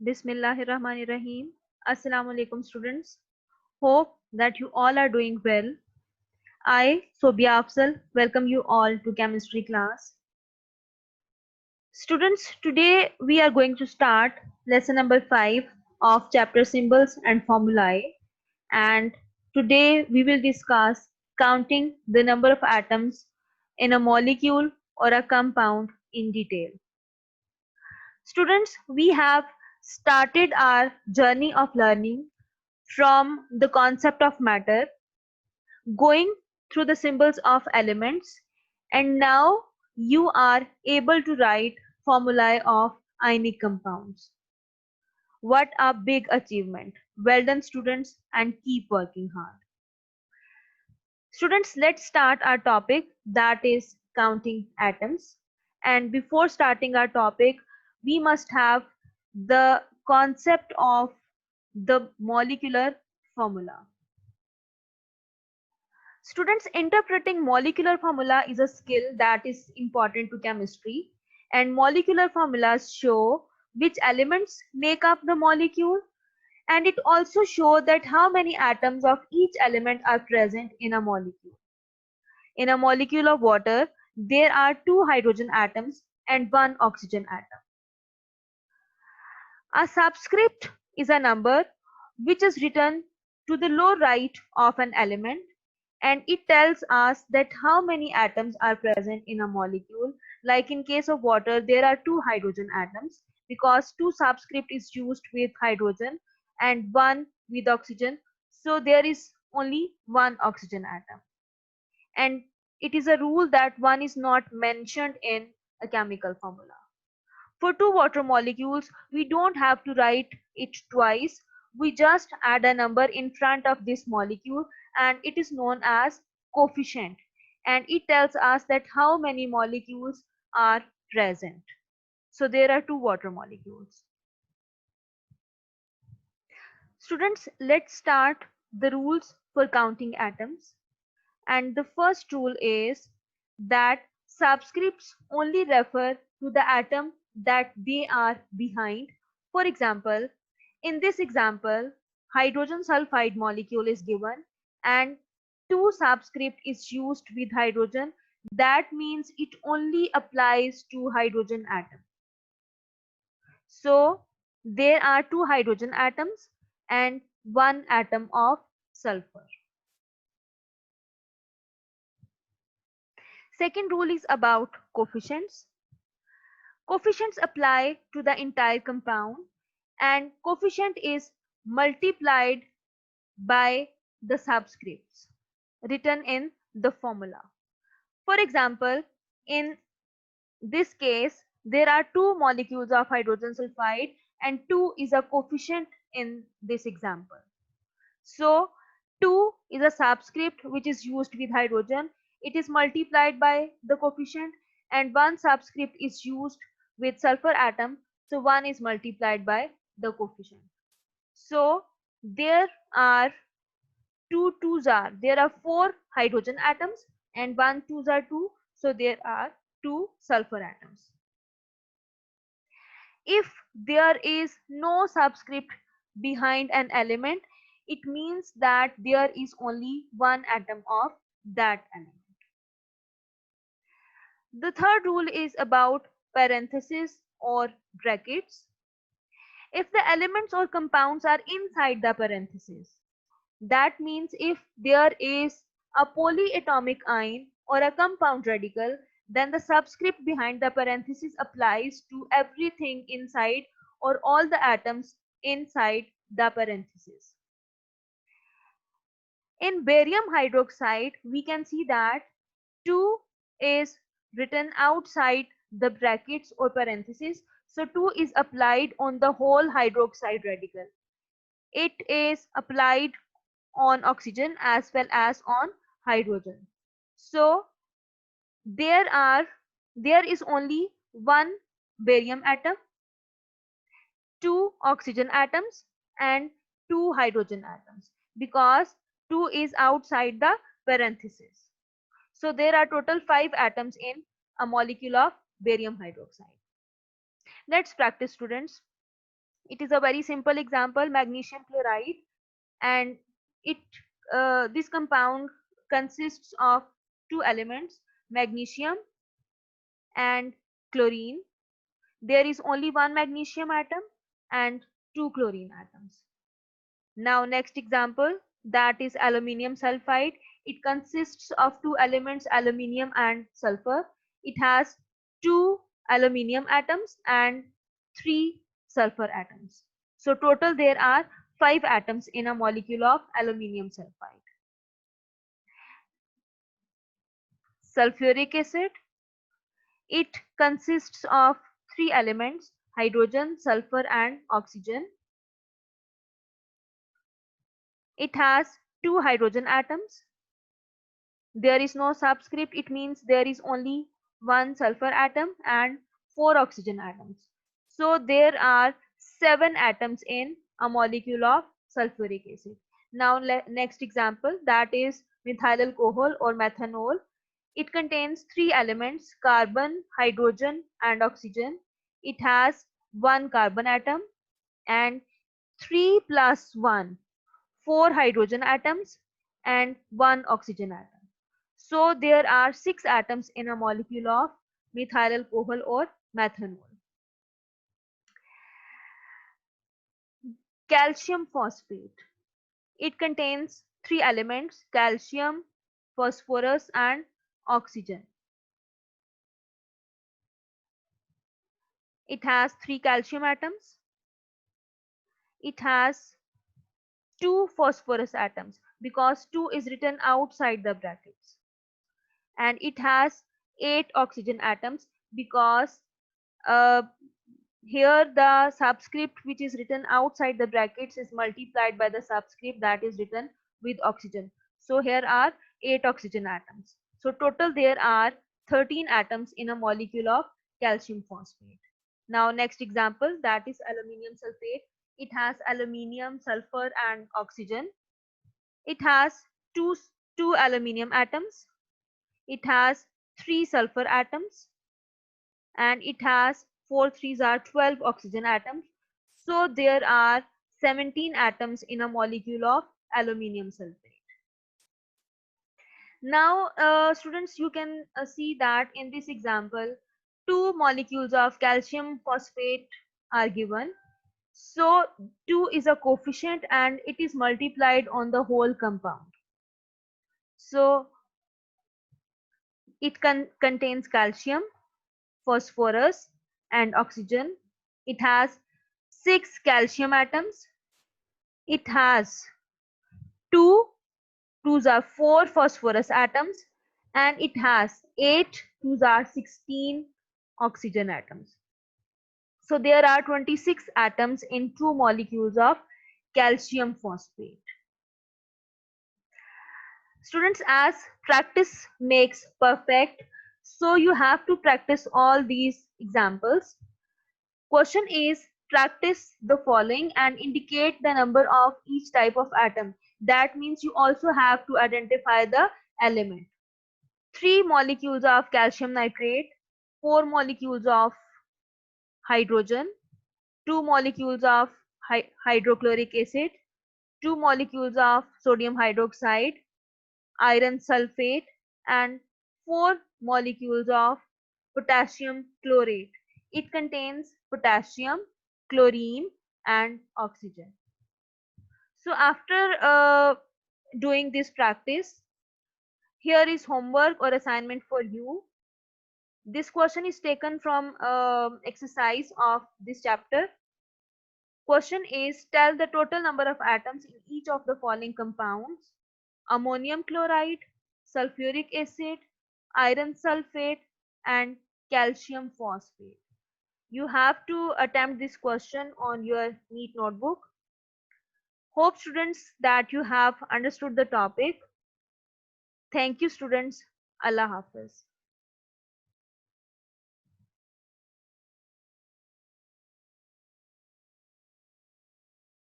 Bismillahirrahmanirrahim. Assalamu alaikum students. Hope that you all are doing well. I, Sobia Afzal, welcome you all to chemistry class. Students, today we are going to start lesson number 5 of chapter symbols and formulae, and today we will discuss counting the number of atoms in a molecule or a compound in detail. Students, we have started our journey of learning from the concept of matter, going through the symbols of elements, and now you are able to write formulae of ionic compounds. What a big achievement. Well done, students, and keep working hard. Students, let's start our topic, that is counting atoms. And before starting our topic, we must have the concept of the molecular formula. Students, interpreting molecular formula is a skill that is important to chemistry, and molecular formulas show which elements make up the molecule, and it also shows that how many atoms of each element are present in a molecule. In a molecule of water, there are 2 hydrogen atoms and 1 oxygen atom. A subscript is a number which is written to the low right of an element, and it tells us that how many atoms are present in a molecule. Like in case of water, there are 2 hydrogen atoms because 2 subscript is used with hydrogen and 1 with oxygen. So there is only 1 oxygen atom. And it is a rule that 1 is not mentioned in a chemical formula. For 2 water molecules, we don't have to write it twice. We just add a number in front of this molecule, and it is known as coefficient. And it tells us that how many molecules are present. So there are 2 water molecules. Students, let's start the rules for counting atoms. And the first rule is that subscripts only refer to the atom that they are behind. For example, in this example, hydrogen sulfide molecule is given and 2 subscript is used with hydrogen. That means it only applies to hydrogen atom. So there are 2 hydrogen atoms and 1 atom of sulfur. Second rule is about coefficients. Coefficients apply to the entire compound, and coefficient is multiplied by the subscripts written in the formula. For example, in this case, there are 2 molecules of hydrogen sulfide and 2 is a coefficient in this example. So 2 is a subscript which is used with hydrogen. It is multiplied by the coefficient, and 1 subscript is used with sulfur atom. So 1 is multiplied by the coefficient. So there are 4 hydrogen atoms and 1 2s are 2. So there are 2 sulfur atoms. If there is no subscript behind an element, it means that there is only 1 atom of that element. The third rule is about parentheses or brackets. If the elements or compounds are inside the parentheses, that means if there is a polyatomic ion or a compound radical, then the subscript behind the parenthesis applies to everything inside or all the atoms inside the parenthesis. In barium hydroxide, we can see that 2 is written outside the brackets or parentheses. So 2 is applied on the whole hydroxide radical. It is applied on oxygen as well as on hydrogen. So there is only 1 barium atom, 2 oxygen atoms and 2 hydrogen atoms because 2 is outside the parenthesis. So there are total 5 atoms in a molecule of barium hydroxide. Let's practice, students. It is a very simple example, magnesium chloride, and it this compound consists of two elements, magnesium and chlorine. There is only one magnesium atom and two chlorine atoms. Now next example, that is aluminium sulfide. It consists of two elements, aluminium and sulfur. It has two aluminium atoms and three sulfur atoms. So total there are five atoms in a molecule of aluminium sulfide. Sulfuric acid, it consists of three elements, hydrogen, sulfur and oxygen. It has two hydrogen atoms. There is no subscript, it means there is only one sulfur atom and four oxygen atoms. So there are seven atoms in a molecule of sulfuric acid. Now next example, that is methyl alcohol or methanol. It contains three elements, carbon, hydrogen and oxygen. It has one carbon atom and 3 plus 1, 4 hydrogen atoms and 1 oxygen atom. So there are 6 atoms in a molecule of methyl alcohol or methanol. Calcium phosphate. It contains three elements, calcium, phosphorus and oxygen. It has three calcium atoms. It has two phosphorus atoms because 2 is written outside the brackets. And it has 8 oxygen atoms because uh, here the subscript which is written outside the brackets is multiplied by the subscript that is written with oxygen. So here are 8 oxygen atoms. So total there are 13 atoms in a molecule of calcium phosphate. Now next example, that is aluminium sulfate. It has aluminium, sulfur and oxygen. It has two, two aluminium atoms. It has three sulfur atoms and it has 4 threes are 12 oxygen atoms. So there are 17 atoms in a molecule of aluminium sulfate. Now students, you can see that in this example two molecules of calcium phosphate are given. So 2 is a coefficient and it is multiplied on the whole compound. So it contains calcium, phosphorus and oxygen. It has 6 calcium atoms. It has 2 twos are 4 phosphorus atoms and it has 8 twos are 16 oxygen atoms. So there are 26 atoms in 2 molecules of calcium phosphate. Students, as practice makes perfect, so you have to practice all these examples. Question is, practice the following and indicate the number of each type of atom. That means you also have to identify the element. 3 molecules of calcium nitrate, 4 molecules of hydrogen, 2 molecules of hydrochloric acid, 2 molecules of sodium hydroxide, iron sulfate, and 4 molecules of potassium chlorate. It contains potassium, chlorine, and oxygen. So after doing this practice, here is homework or assignment for you. This question is taken from exercise of this chapter. Question is, tell the total number of atoms in each of the following compounds: ammonium chloride, sulfuric acid, iron sulfate, and calcium phosphate. You have to attempt this question on your NEET notebook. Hope students that you have understood the topic. Thank you students. Allah Hafiz.